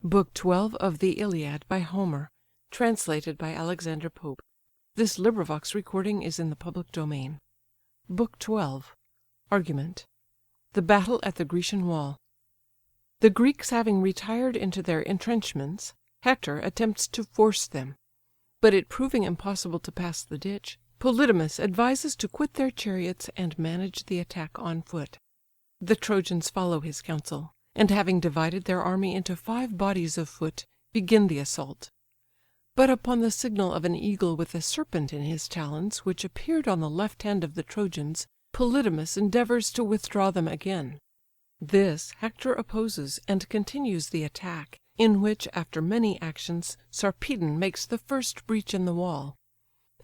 Book 12 of the Iliad by Homer, translated by Alexander Pope. This recording is in the public domain. Book 12. Argument. The battle at the Grecian wall. The Greeks having retired into their entrenchments, Hector attempts to force them; but it proving impossible to pass the ditch, Polydamas advises to quit their chariots and manage the attack on foot. The Trojans follow his counsel, and having divided their army into 5 bodies of foot, begin the assault. But upon the signal of an eagle with a serpent in his talons, which appeared on the left hand of the Trojans, Polydamas endeavours to withdraw them again. This Hector opposes, and continues the attack, in which, after many actions, Sarpedon makes the first breach in the wall.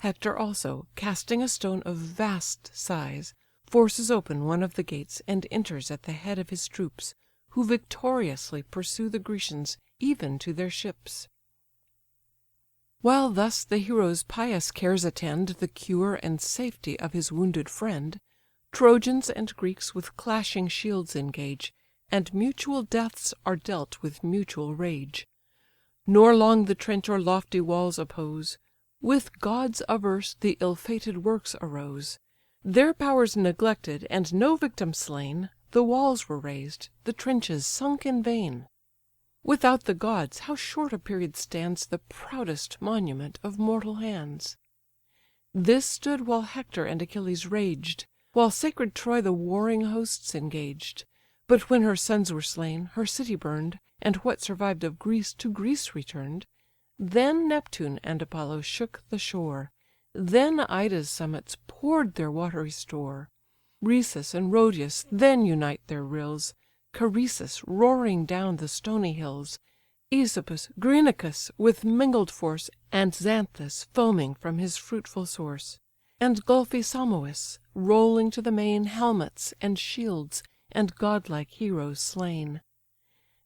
Hector also, casting a stone of vast size, forces open one of the gates, and enters at the head of his troops, who victoriously pursue the Grecians even to their ships. While thus the hero's pious cares attend the cure and safety of his wounded friend, Trojans and Greeks with clashing shields engage, and mutual deaths are dealt with mutual rage. Nor long the trench or lofty walls oppose; with gods averse the ill-fated works arose. Their powers neglected, and no victim slain, the walls were raised, the trenches sunk in vain. Without the gods, how short a period stands the proudest monument of mortal hands! This stood while Hector and Achilles raged, while sacred Troy the warring hosts engaged. But when her sons were slain, her city burned, and what survived of Greece to Greece returned. Then Neptune and Apollo shook the shore, then Ida's summits pour'd their watery store. Rhesus and Rhodius then unite their rills, Caresus roaring down the stony hills, Æsopus, Grenicus with mingled force, and Xanthus foaming from his fruitful source, and gulfy Simois, rolling to the main helmets and shields, and godlike heroes slain.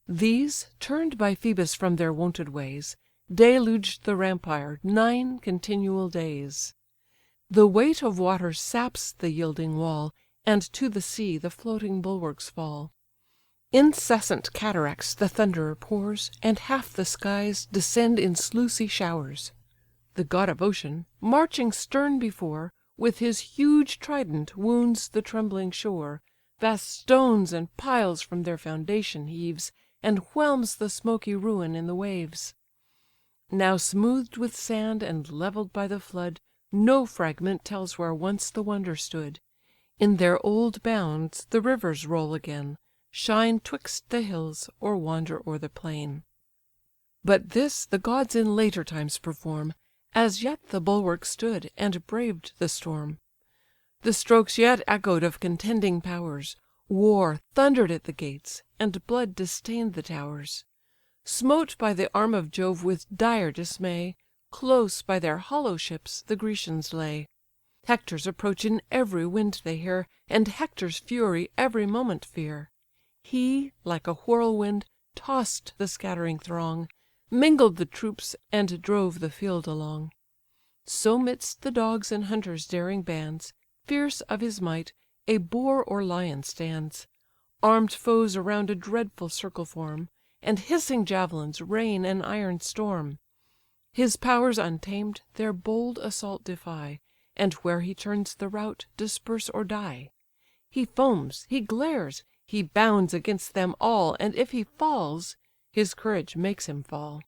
These, turned by Phœbus from their wonted ways, deluged the rampire 9 continual days. The weight of waters saps the yielding wall, and to the sea the floating bulwarks fall. Incessant cataracts the thunderer pours, and half the skies descend in sluicy showers. The god of ocean, marching stern before, with his huge trident wounds the trembling shore, vast stones and piles from their foundation heaves, and whelms the smoky ruin in the waves. Now smoothed with sand, and levelled by the flood, no fragment tells where once the wonder stood. In their old bounds the rivers roll again, shine 'twixt the hills, or wander o'er the plain. But this the gods in later times perform; as yet the bulwark stood, and braved the storm. The strokes yet echoed of contending powers, war thunder'd at the gates, and blood distained the towers. Smote by the arm of Jove with dire dismay, close by their hollow ships the Grecians lay. Hector's approach in every wind they hear, and Hector's fury every moment fear. He, like a whirlwind, toss'd the scattering throng, mingled the troops, and drove the field along. So midst the dogs and hunters' daring bands, fierce of his might, a boar or lion stands. Arm'd foes around a dreadful circle form, and hissing javelins rain an iron storm. His powers untamed, their bold assault defy, and where he turns the rout, disperse or die. He foams, he glares, he bounds against them all, and if he falls, his courage makes him fall.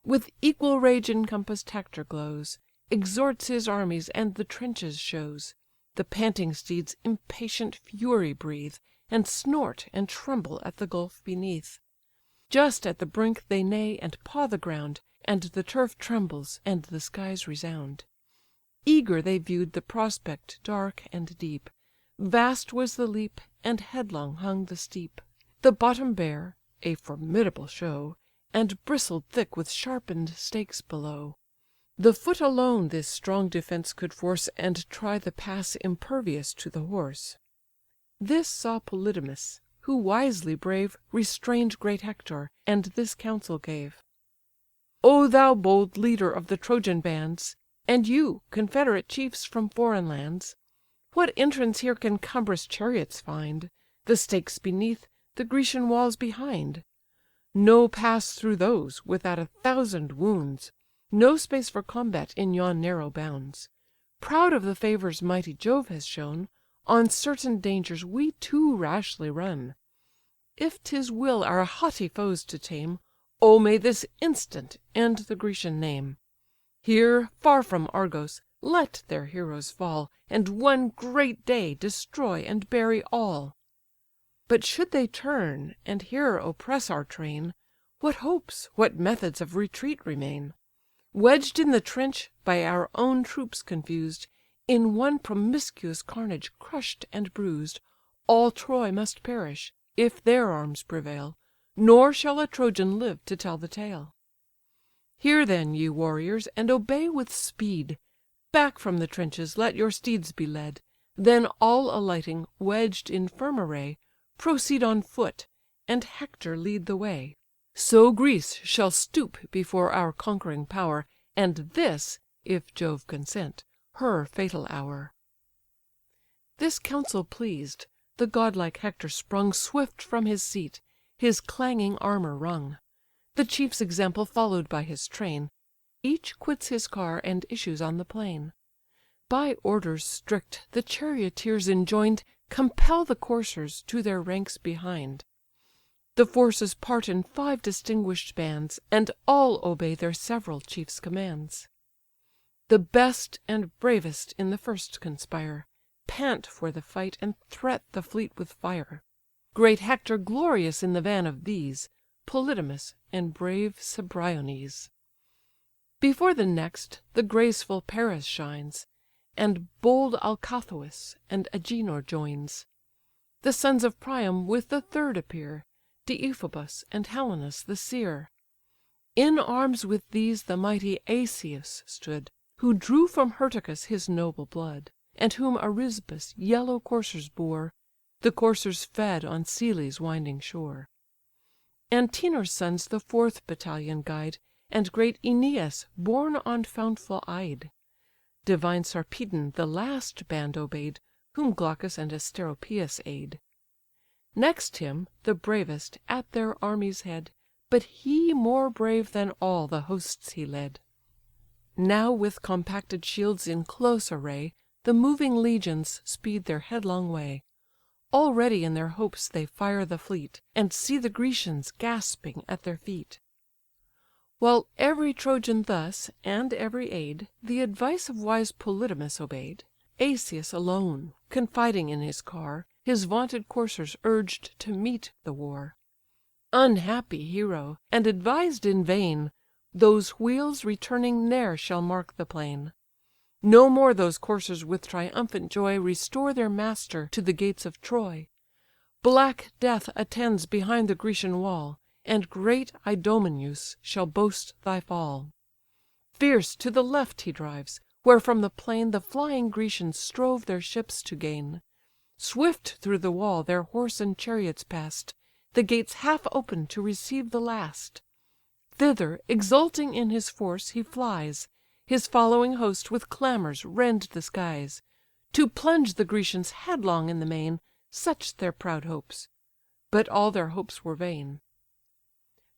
With equal rage encompassed Hector glows, exhorts his armies, and the trenches shows. The panting steeds impatient fury breathe, and snort and tremble at the gulf beneath. Just at the brink they neigh and paw the ground, and the turf trembles, and the skies resound. Eager they view'd the prospect dark and deep; vast was the leap, and headlong hung the steep. The bottom bare, a formidable show, and bristled thick with sharpen'd stakes below. The foot alone this strong defence could force, and try the pass impervious to the horse. This saw Polydamas, who, wisely brave, restrained great Hector, and this counsel gave: "O thou bold leader of the Trojan bands, and you, confederate chiefs from foreign lands! What entrance here can cumbrous chariots find, the stakes beneath, the Grecian walls behind? No pass through those without 1,000 wounds, no space for combat in yon narrow bounds. Proud of the favours mighty Jove has shown, on certain dangers we too rashly run. If 'tis will our haughty foes to tame, oh may this instant end the Grecian name! Here, far from Argos, let their heroes fall, And one great day destroy and bury all. But should they turn, and here oppress our train, What hopes, what methods of retreat remain? Wedged in the trench, by our own troops confused, In one promiscuous carnage crush'd and bruised, All Troy must perish, if their arms prevail, Nor shall a Trojan live to tell the tale. Hear then, ye warriors, and obey with speed; Back from the trenches let your steeds be led; Then all alighting, wedged in firm array, Proceed on foot, and Hector lead the way. So Greece shall stoop before our conquering power, And this, if Jove consent, her fatal hour." This counsel pleased, the godlike Hector sprung Swift from his seat, his clanging armour rung. The chief's example followed by his train, Each quits his car, and issues on the plain. By orders strict the charioteers enjoined Compel the coursers to their ranks behind. The forces part in 5 distinguish'd bands, And all obey their several chiefs' commands. The best and bravest in the first conspire, Pant for the fight, and threat the fleet with fire. Great Hector glorious in the van of these, Polydamas, and brave Cebriones. Before the next the graceful Paris shines, And bold Alcathous and Agenor joins. The sons of Priam with the third appear, Deiphobus, and Helenus the seer. In arms with these the mighty Asius stood, Who drew from Hyrtacus his noble blood, And whom Arisba's yellow coursers bore, The coursers fed on Selè's winding shore. Antenor's sons the 4th battalion guide, And great Æneas, born on Fountful Ide. Divine Sarpedon the last band obey'd, Whom Glaucus and Asteropeus aid. Next him, the bravest, at their army's head, But he more brave than all the hosts he led. Now with compacted shields in close array, The moving legions speed their headlong way. Already in their hopes they fire the fleet, And see the Grecians gasping at their feet. While every Trojan thus, and every aid, The advice of wise Polydamas obey'd, Asius alone, confiding in his car, His vaunted coursers urged to meet the war. Unhappy hero! and advised in vain, Those wheels returning ne'er shall mark the plain. No more those coursers with triumphant joy Restore their master to the gates of Troy. Black death attends behind the Grecian wall, And great Idomeneus shall boast thy fall. Fierce to the left he drives, where from the plain The flying Grecians strove their ships to gain. Swift through the wall their horse and chariots pass'd, The gates half open to receive the last. Thither, exulting in his force, he flies, His following host with clamours rend the skies. To plunge the Grecians headlong in the main, Such their proud hopes; but all their hopes were vain.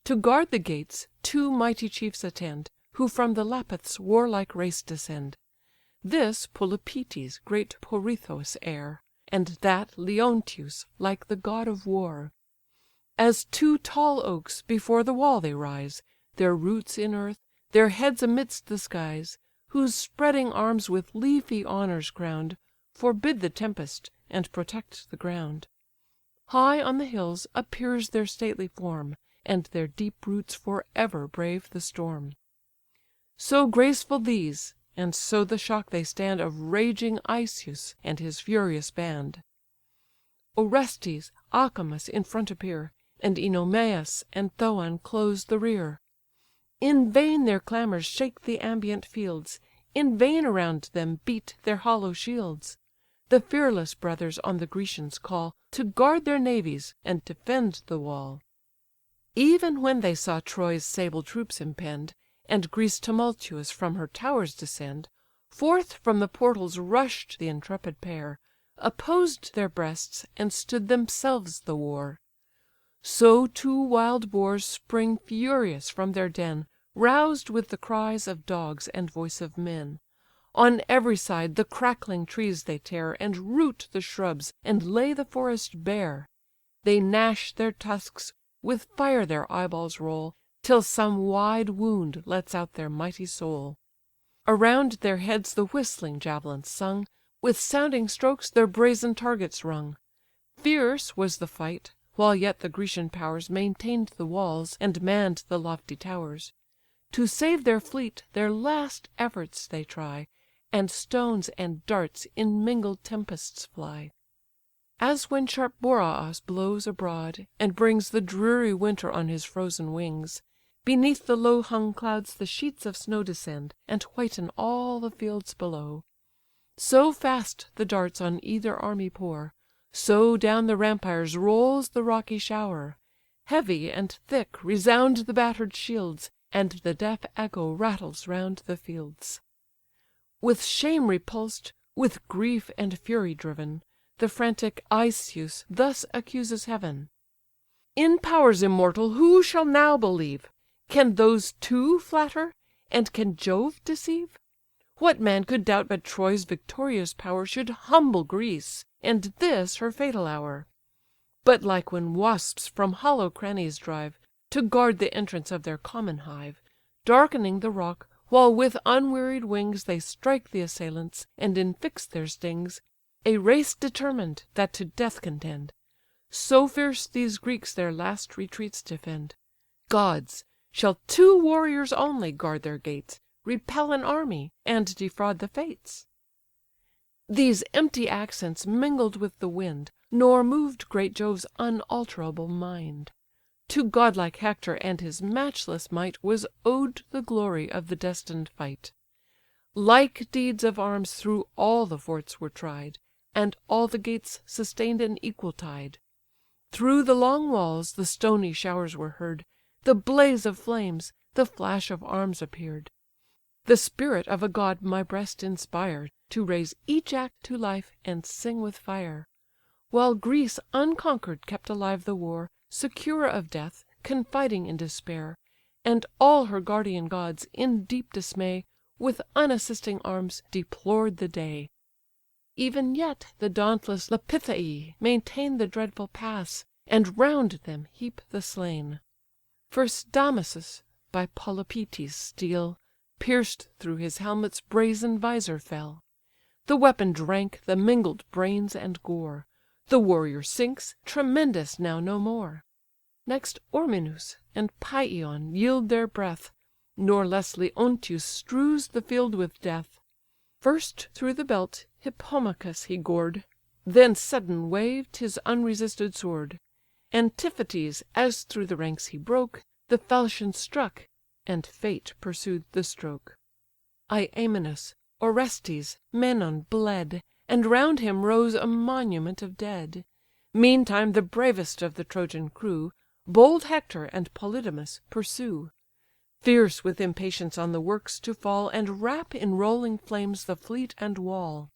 To guard the gates 2 mighty chiefs attend, Who from the Lapiths' warlike race descend. This Polypœtes, great Porithous' heir, And that Leonteus, like the god of war. As 2 tall oaks before the wall they rise, Their roots in earth, their heads amidst the skies, Whose spreading arms with leafy honours crown'd, Forbid the tempest, and protect the ground. High on the hills appears their stately form, And their deep roots for ever brave the storm. So graceful these, and so the shock they stand Of raging Asius and his furious band. Orestes, Acamas in front appear, And Œnomaus and Thoon close the rear. In vain their clamours shake the ambient fields, In vain around them beat their hollow shields. The fearless brothers on the Grecians call, To guard their navies, and defend the wall. Even when they saw Troy's sable troops impend, And Greece tumultuous from her towers descend, Forth from the portals rush'd the intrepid pair, Opposed their breasts, and stood themselves the war. So 2 wild boars spring furious from their den, Roused with the cries of dogs and voice of men. On every side the crackling trees they tear, And root the shrubs, and lay the forest bare. They gnash their tusks, with fire their eyeballs roll, Till some wide wound lets out their mighty soul. Around their heads the whistling javelins sung, With sounding strokes their brazen targets rung. Fierce was the fight, while yet the Grecian powers Maintained the walls, and mann'd the lofty towers. To save their fleet their last efforts they try, And stones and darts in mingled tempests fly. As when sharp Boreas blows abroad, and brings the dreary winter on his frozen wings, beneath the low hung clouds the sheets of snow descend, and whiten all the fields below. So fast the darts on either army pour, so down the rampires rolls the rocky shower. Heavy and thick resound the batter'd shields, and the deaf echo rattles round the fields. With shame repulsed, with grief and fury driven, the frantic Asius thus accuses heaven: "In powers immortal who shall now believe? Can those 2 flatter? And can Jove deceive? What man could doubt but Troy's victorious power Should humble Greece, and this her fatal hour? But like when wasps from hollow crannies drive, To guard the entrance of their common hive, Darkening the rock, while with unwearied wings They strike the assailants, and infix their stings, A race determined, that to death contend; So fierce these Greeks their last retreats defend. Gods! shall 2 warriors only guard their gates, Repel an army, and defraud the fates?" These empty accents mingled with the wind, Nor moved great Jove's unalterable mind. To godlike Hector and his matchless might Was owed the glory of the destined fight. Like deeds of arms through all the forts were tried, And all the gates sustained an equal tide. Through the long walls the stony showers were heard, The blaze of flames, the flash of arms appear'd. The spirit of a god my breast inspired, To raise each act to life, and sing with fire. While Greece unconquer'd kept alive the war, Secure of death, confiding in despair, And all her guardian gods, in deep dismay, With unassisting arms deplored the day. Even yet the dauntless Lapithae maintain the dreadful pass, And round them heap the slain. First Damasus, by Polypœtes' steel, Pierced through his helmet's brazen visor fell. The weapon drank the mingled brains and gore; The warrior sinks, tremendous now no more. Next Ormenus and Pæon yield their breath, Nor less Leonteus strews the field with death. First through the belt Hippomachus he gored, Then sudden waved his unresisted sword. Antiphates, as through the ranks he broke, The falchion struck, and fate pursued the stroke. Iamenus, Orestes, Menon bled, And round him rose a monument of dead. Meantime the bravest of the Trojan crew, Bold Hector and Polydamas, pursue. Fierce with impatience on the works to fall, And wrap in rolling flames the fleet and wall.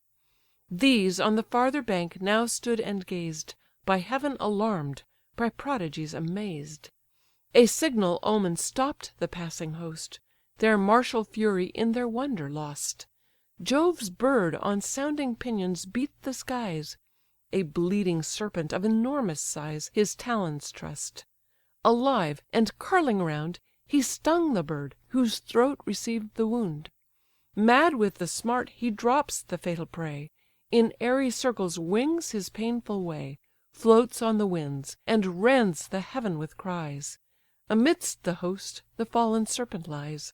These on the farther bank now stood and gazed, By heaven alarm'd, by prodigies amazed. A signal omen stopp'd the passing host, Their martial fury in their wonder lost. Jove's bird on sounding pinions beat the skies; A bleeding serpent of enormous size His talons truss'd. Alive, and curling round, he stung the bird, whose throat received the wound. Mad with the smart he drops the fatal prey, In airy circles wings his painful way, Floats on the winds, and rends the heaven with cries. Amidst the host the fallen serpent lies.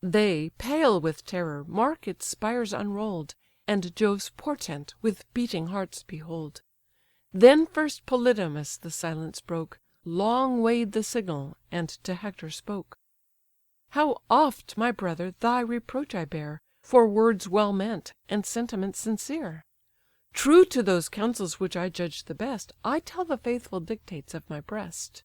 They, pale with terror, mark its spires unroll'd, And Jove's portent with beating hearts behold. Then first Polydamas the silence broke, Long weighed the signal, and to Hector spoke: "How oft, my brother, thy reproach I bear, For words well meant, and sentiments sincere! True to those counsels which I judge the best, I tell the faithful dictates of my breast.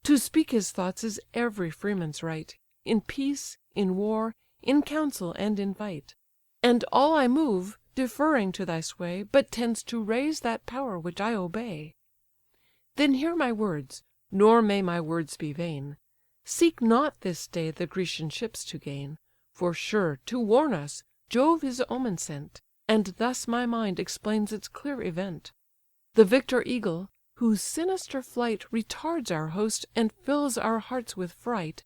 To speak his thoughts is every freeman's right, In peace, in war, in council, and in fight. And all I move, deferring to thy sway, But tends to raise that power which I obey. Then hear my words, Nor may my words be vain. Seek not this day the Grecian ships to gain; For sure, to warn us, Jove his omen sent, And thus my mind explains its clear event. The victor eagle, whose sinister flight Retards our host, and fills our hearts with fright,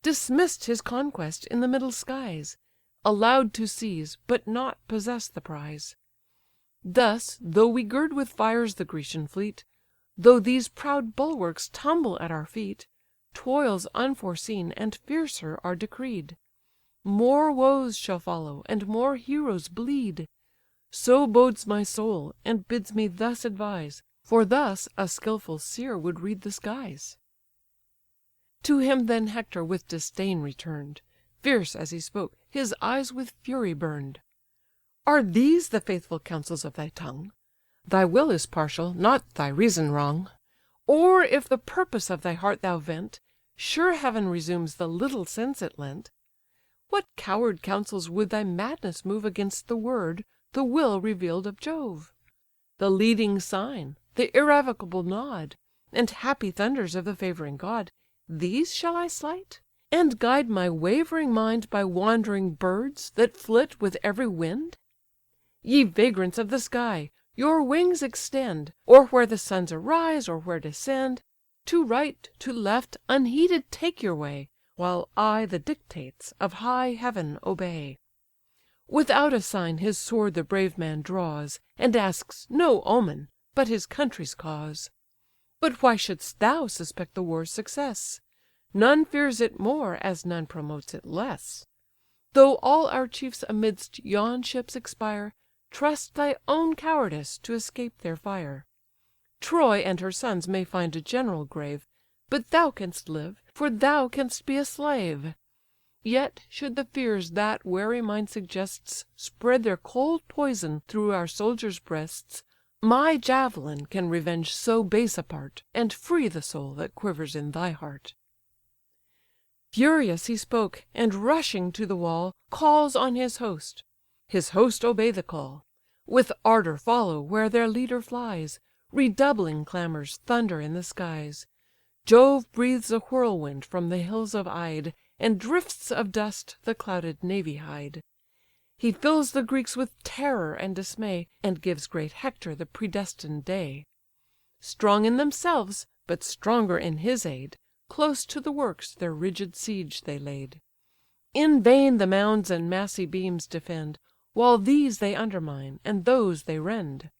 Dismiss'd his conquest in the middle skies, Allow'd to seize, but not possess the prize. Thus, though we gird with fires the Grecian fleet, Though these proud bulwarks tumble at our feet, Toils unforeseen and fiercer are decreed; More woes shall follow, and more heroes bleed. So bodes my soul, and bids me thus advise, For thus a skilful seer would read the skies." To him then Hector with disdain return'd; Fierce as he spoke, his eyes with fury burn'd. "Are these the faithful counsels of thy tongue? Thy will is partial, not thy reason wrong. Or if the purpose of thy heart thou vent, Sure heaven resumes the little sense it lent. What coward counsels would thy madness move Against the word, the will reveal'd of Jove? The leading sign, the irrevocable nod, And happy thunders of the favouring god, These shall I slight? And guide my wavering mind By wandering birds, that flit with every wind? Ye vagrants of the sky, your wings extend, Or where the suns arise, or where descend; To right, to left, unheeded take your way, While I the dictates of high heaven obey." Without a sign his sword the brave man draws, And asks no omen, but his country's cause. "But why shouldst thou suspect the war's success? None fears it more, as none promotes it less. Though all our chiefs amidst yon ships expire, Trust thy own cowardice to escape their fire. Troy and her sons may find a general grave, But thou canst live, for thou canst be a slave. Yet should the fears that wary mind suggests Spread their cold poison through our soldiers' breasts, My javelin can revenge so base a part, And free the soul that quivers in thy heart." Furious he spoke, and rushing to the wall, Calls on his host. His host obey the call; With ardour follow where their leader flies; Redoubling clamours thunder in the skies. Jove breathes a whirlwind from the hills of Ide, And drifts of dust the clouded navy hide. He fills the Greeks with terror and dismay, And gives great Hector the predestined day. Strong in themselves, but stronger in his aid, Close to the works their rigid siege they laid. In vain the mounds and massy beams defend, While these they undermine, and those they rend.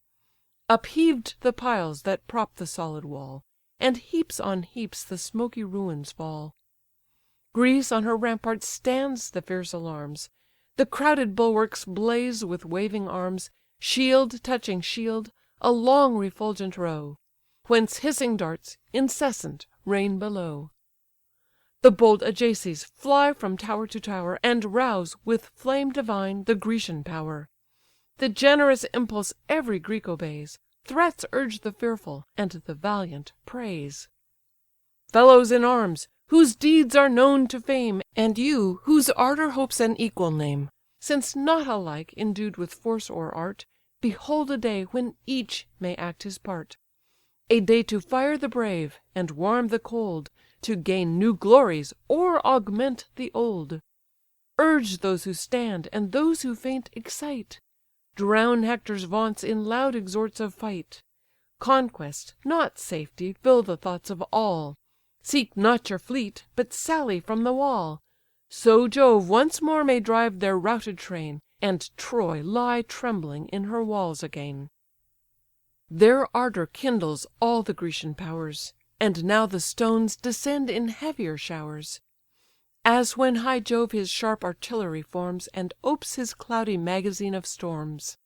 Upheaved the piles that prop the solid wall, And heaps on heaps the smoky ruins fall. Greece on her ramparts stands the fierce alarms; The crowded bulwarks blaze with waving arms, Shield touching shield, a long refulgent row, Whence hissing darts, incessant, rain below. The bold Ajaces fly from tower to tower, And rouse, with flame divine, the Grecian power. The generous impulse every Greek obeys, Threats urge the fearful, and the valiant praise. "Fellows in arms, whose deeds are known to fame, And you, whose ardour hopes an equal name, Since not alike endued with force or art, Behold a day when each may act his part; A day to fire the brave, and warm the cold, To gain new glories, or augment the old. Urge those who stand, and those who faint excite; Drown Hector's vaunts in loud exhorts of fight. Conquest, not safety, fill the thoughts of all; Seek not your fleet, but sally from the wall; So Jove once more may drive their routed train, And Troy lie trembling in her walls again." Their ardour kindles all the Grecian powers, And now the stones descend in heavier showers. As when high Jove his sharp artillery forms, And opes his cloudy magazine of storms.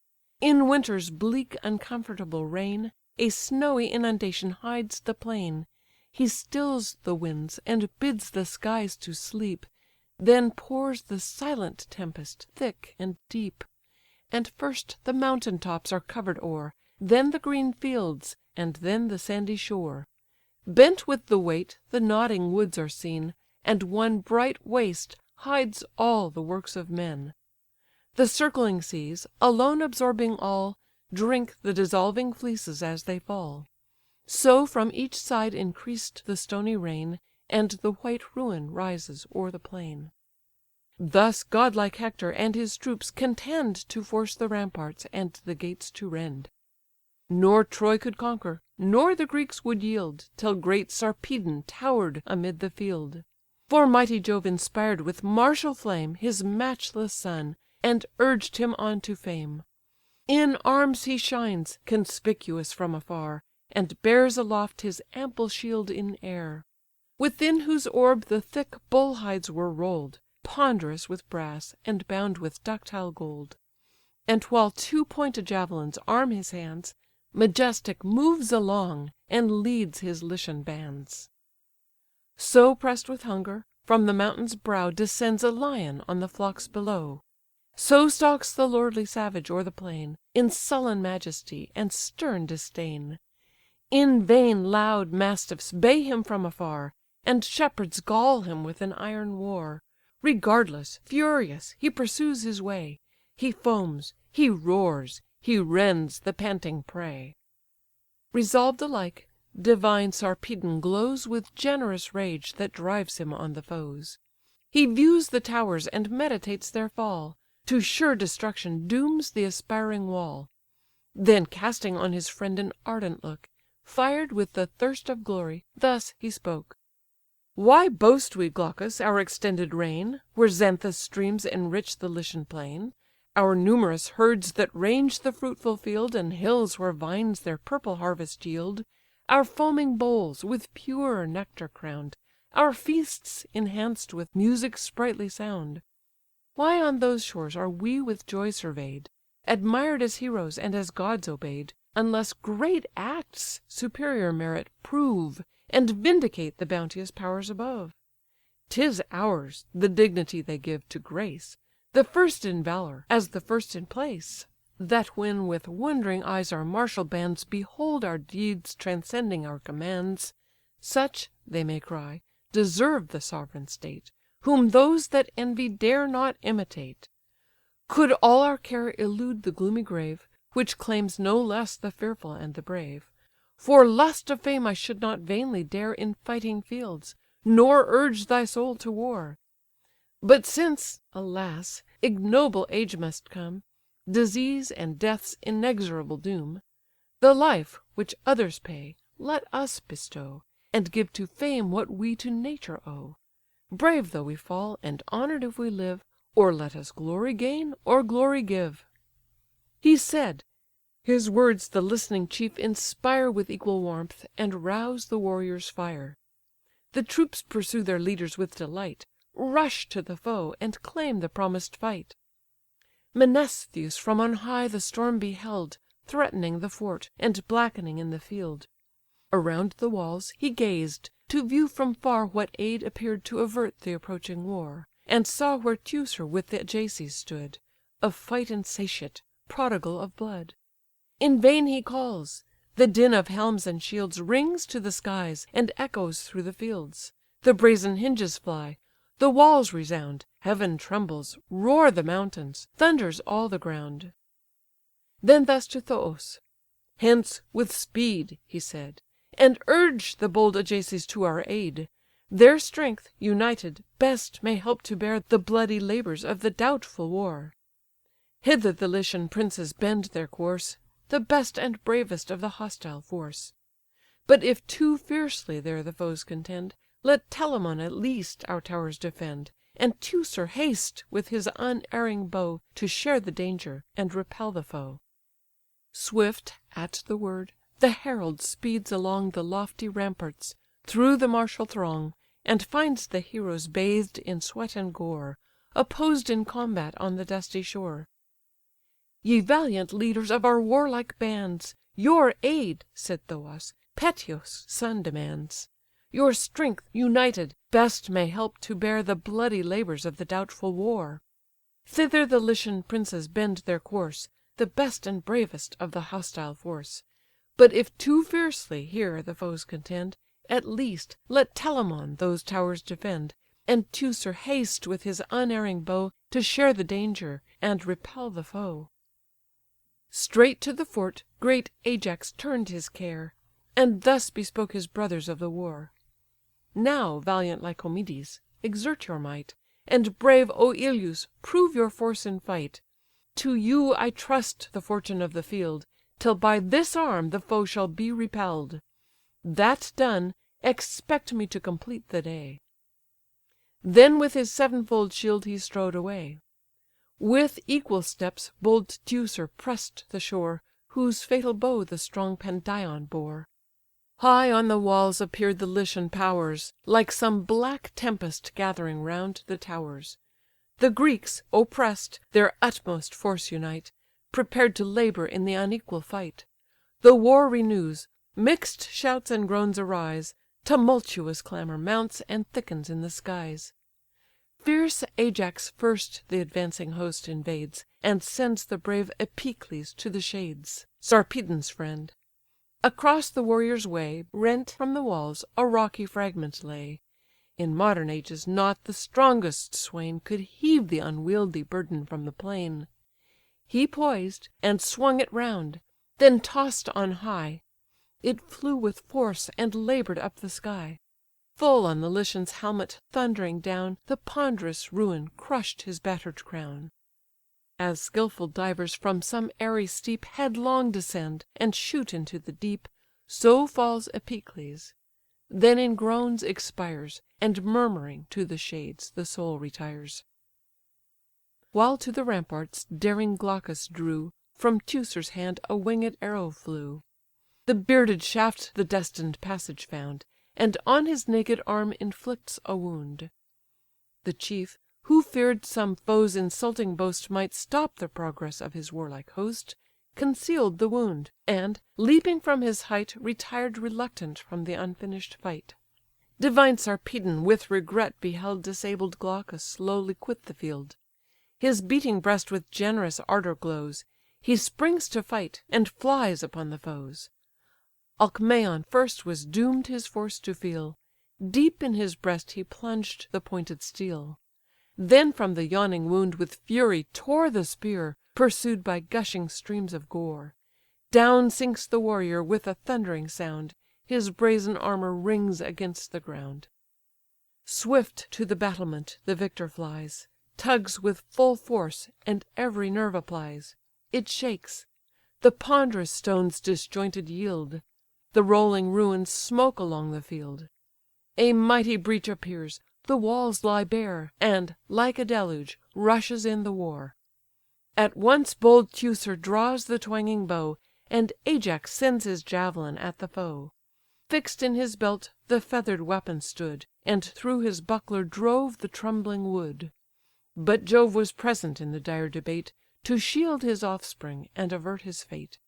In winter's bleak uncomfortable reign, A snowy inundation hides the plain; He stills the winds, and bids the skies to sleep, Then pours the silent tempest thick and deep. And first the mountain tops are cover'd o'er, Then the green fields, and then the sandy shore. Bent with the weight, the nodding woods are seen, And one bright waste hides all the works of men. The circling seas, alone absorbing all, Drink the dissolving fleeces as they fall. So from each side increased the stony rain, And the white ruin rises o'er the plain. Thus godlike Hector and his troops contend To force the ramparts, and the gates to rend. Nor Troy could conquer, nor the Greeks would yield, Till great Sarpedon tower'd amid the field. For mighty Jove inspired with martial flame His matchless son, and urged him on to fame. In arms he shines, conspicuous from afar, And bears aloft his ample shield in air; Within whose orb the thick bull hides were roll'd, Ponderous with brass, and bound with ductile gold. And while 2 pointed javelins arm his hands, Majestic moves along, and leads his Lycian bands. So press'd with hunger, from the mountain's brow Descends a lion on the flocks below. So stalks the lordly savage o'er the plain, In sullen majesty, and stern disdain. In vain loud mastiffs bay him from afar, And shepherds gall him with an iron war. Regardless, furious, he pursues his way; He foams, he roars, he rends the panting prey. Resolved alike, divine Sarpedon glows With generous rage that drives him on the foes. He views the towers, and meditates their fall, To sure destruction dooms the aspiring wall. Then casting on his friend an ardent look, Fired with the thirst of glory, thus he spoke: "Why boast we, Glaucus, our extended reign, Where Xanthus' streams enrich the Lycian plain? Our numerous herds that range the fruitful field, And hills where vines their purple harvest yield; Our foaming bowls, with pure nectar crown'd; Our feasts enhanced with music's sprightly sound. Why on those shores are we with joy survey'd, Admired as heroes, and as gods obey'd, Unless great acts superior merit prove, And vindicate the bounteous powers above? 'Tis ours, the dignity they give to grace, The first in valour, as the first in place; That when with wondering eyes our martial bands Behold our deeds transcending our commands, Such, they may cry, deserve the sovereign state, Whom those that envy dare not imitate. Could all our care elude the gloomy grave, Which claims no less the fearful and the brave, For lust of fame I should not vainly dare In fighting fields, nor urge thy soul to war. But since, alas! ignoble age must come, Disease, and death's inexorable doom, The life, which others pay, let us bestow, And give to fame what we to nature owe. Brave though we fall, and honour'd if we live, Or let us glory gain, or glory give." He said: his words the listening chief inspire With equal warmth, and rouse the warriors' fire. The troops pursue their leaders with delight, Rush to the foe, and claim the promised fight. Menestheus from on high the storm beheld, Threatening the fort, and blackening in the field. Around the walls he gazed, to view from far What aid appear'd to avert the approaching war; And saw where Teucer with the Ajaces stood, Of fight insatiate, prodigal of blood. In vain he calls; the din of helms and shields Rings to the skies, and echoes through the fields. The brazen hinges fly, the walls resound, Heaven trembles, roar the mountains, thunders all the ground. Then thus to Thoos: "Hence with speed, (he said,) And urge the bold Ajaces to our aid. Their strength, united, best may help to bear The bloody labours of the doubtful war. Hither the Lycian princes bend their course, The best and bravest of the hostile force. But if too fiercely there the foes contend, Let Telamon at least our towers defend, And Teucer haste with his unerring bow To share the danger, and repel the foe." Swift, at the word, the herald speeds along The lofty ramparts, through the martial throng, And finds the heroes bathed in sweat and gore, Opposed in combat on the dusty shore. "Ye valiant leaders of our warlike bands! Your aid (said Thoas) Peteus' son demands. Your strength, united, best may help to bear The bloody labours of the doubtful war. Thither the Lycian princes bend their course, The best and bravest of the hostile force. But if too fiercely here the foes contend, At least let Telamon those towers defend, And Teucer haste with his unerring bow To share the danger, and repel the foe." Straight to the fort great Ajax turn'd his care. And thus bespoke his brothers of the war: "Now, valiant Lycomedes, exert your might, And brave Oïleus, prove your force in fight. To you I trust the fortune of the field, Till by this arm the foe shall be repell'd. That done, expect me to complete the day." Then with his sevenfold shield he strode away. With equal steps bold Teucer press'd the shore, Whose fatal bow the strong Pandion bore. High on the walls appear'd the Lycian powers, Like some black tempest gathering round the towers. The Greeks, oppress'd, their utmost force unite, Prepared to labour in the unequal fight. The war renews, mix'd shouts and groans arise, Tumultuous clamour mounts and thickens in the skies. Fierce Ajax first the advancing host invades, And sends the brave Epicles to the shades, Sarpedon's friend. Across the warrior's way, Rent from the walls, a rocky fragment lay. In modern ages not the strongest swain Could heave the unwieldy burden from the plain. He poised, and swung it round; then toss'd on high, It flew with force, and labour'd up the sky. Full on the Lycian's helmet thundering down, The ponderous ruin crush'd his batter'd crown. As skilful divers from some airy steep Headlong descend, and shoot into the deep, So falls Epicles; then in groans expires, And murmuring to the shades the soul retires. While to the ramparts daring Glaucus drew, From Teucer's hand a winged arrow flew. The bearded shaft the destined passage found, And on his naked arm inflicts a wound. The chief, who fear'd some foe's insulting boast Might stop the progress of his warlike host, Conceal'd the wound, and, leaping from his height, Retired reluctant from the unfinish'd fight. Divine Sarpedon with regret beheld Disabled Glaucus slowly quit the field. His beating breast with generous ardour glows, He springs to fight, and flies upon the foes. Alcmaon first was doom'd his force to feel, Deep in his breast he plunged the pointed steel. Then from the yawning wound with fury tore The spear, pursued by gushing streams of gore. Down sinks the warrior with a thundering sound, His brazen armour rings against the ground. Swift to the battlement the victor flies, Tugs with full force, and every nerve applies. It shakes; the ponderous stones disjointed yield; The rolling ruins smoke along the field. A mighty breach appears, the walls lie bare, And, like a deluge, rushes in the war. At once bold Teucer draws the twanging bow, And Ajax sends his javelin at the foe. Fix'd in his belt the feather'd weapon stood, And through his buckler drove the trembling wood. But Jove was present in the dire debate, To shield his offspring, and avert his fate.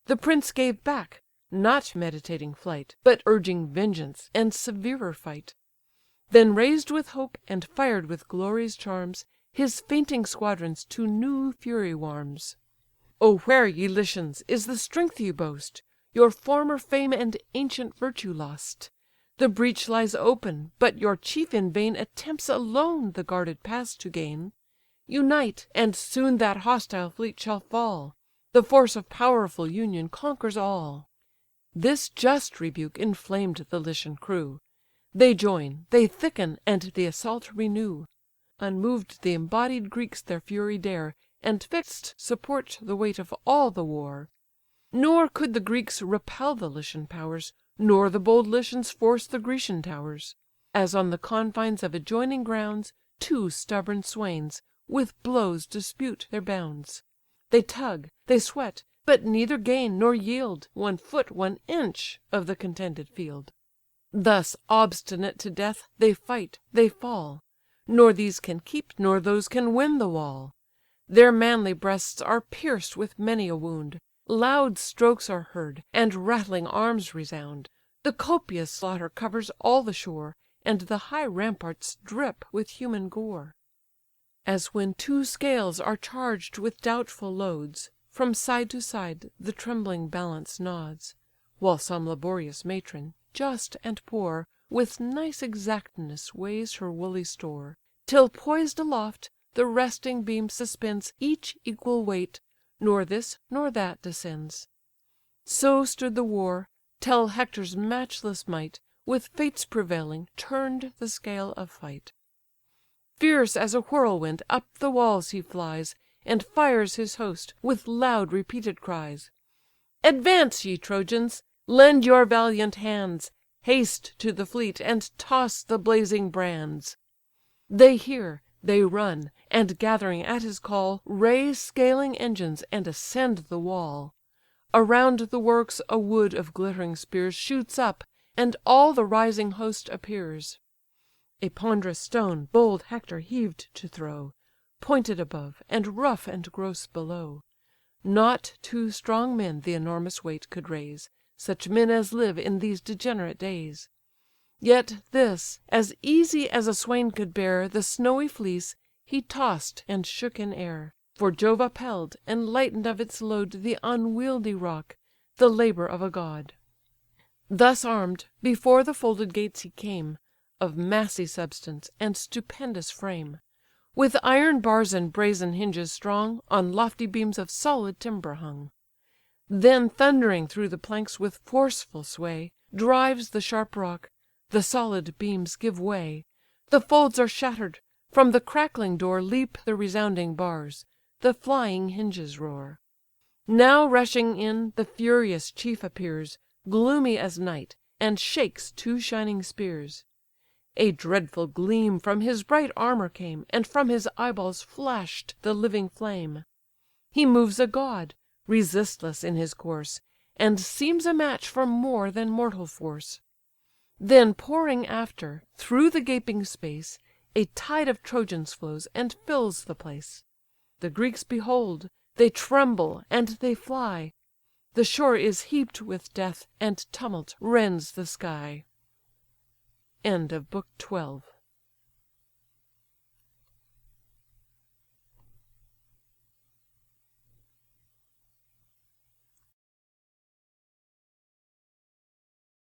The prince gave back, not meditating flight, But urging vengeance, and severer fight. Then raised with hope, and fired with glory's charms, His fainting squadrons to new fury warms. "O where, ye Lycians, is the strength you boast? Your former fame and ancient virtue lost? The breach lies open, but your chief in vain Attempts alone the guarded pass to gain. Unite, and soon that hostile fleet shall fall; The force of powerful union conquers all." This just rebuke inflamed the Lycian crew. They join, they thicken, and the assault renew. Unmoved the embodied Greeks their fury dare, And fix'd support the weight of all the war. Nor could the Greeks repel the Lycian powers, Nor the bold Lycians force the Grecian towers. As on the confines of adjoining grounds, Two stubborn swains with blows dispute their bounds. They tug, they sweat, but neither gain nor yield 1 foot 1 inch of the contended field. Thus obstinate to death, they fight, they fall; Nor these can keep, nor those can win the wall. Their manly breasts are pierced with many a wound, Loud strokes are heard, and rattling arms resound. The copious slaughter covers all the shore, And the high ramparts drip with human gore. As when two scales are charged with doubtful loads, From side to side the trembling balance nods; While some laborious matron, just and poor, With nice exactness weighs her woolly store, Till poised aloft, the resting beam suspends Each equal weight, nor this nor that descends. So stood the war, till Hector's matchless might, with fates prevailing, turn'd the scale of fight. Fierce as a whirlwind up the walls he flies, and fires his host with loud repeated cries. "Advance, ye Trojans! Lend your valiant hands, Haste to the fleet, and toss the blazing brands." They hear, they run, and gathering at his call, Raise scaling engines, and ascend the wall. Around the works a wood of glittering spears Shoots up, and all the rising host appears. A ponderous stone bold Hector heaved to throw, Pointed above, and rough and gross below. Not two strong men the enormous weight could raise, Such men as live in these degenerate days. Yet this, as easy as a swain could bear, The snowy fleece he toss'd and shook in air; For Jove upheld, and lighten'd of its load The unwieldy rock, the labour of a god. Thus arm'd, before the folded gates he came, Of massy substance, and stupendous frame; With iron bars and brazen hinges strong, On lofty beams of solid timber hung. Then thundering through the planks with forceful sway, Drives the sharp rock, the solid beams give way, The folds are shatter'd, from the crackling door Leap the resounding bars, the flying hinges roar. Now rushing in, the furious chief appears, Gloomy as night, and shakes two shining spears. A dreadful gleam from his bright armour came, And from his eyeballs flash'd the living flame. He moves a god, resistless in his course, And seems a match for more than mortal force. Then pouring after, through the gaping space, A tide of Trojans flows, and fills the place. The Greeks behold, they tremble, and they fly; The shore is heap'd with death, and tumult rends the sky. Book 12.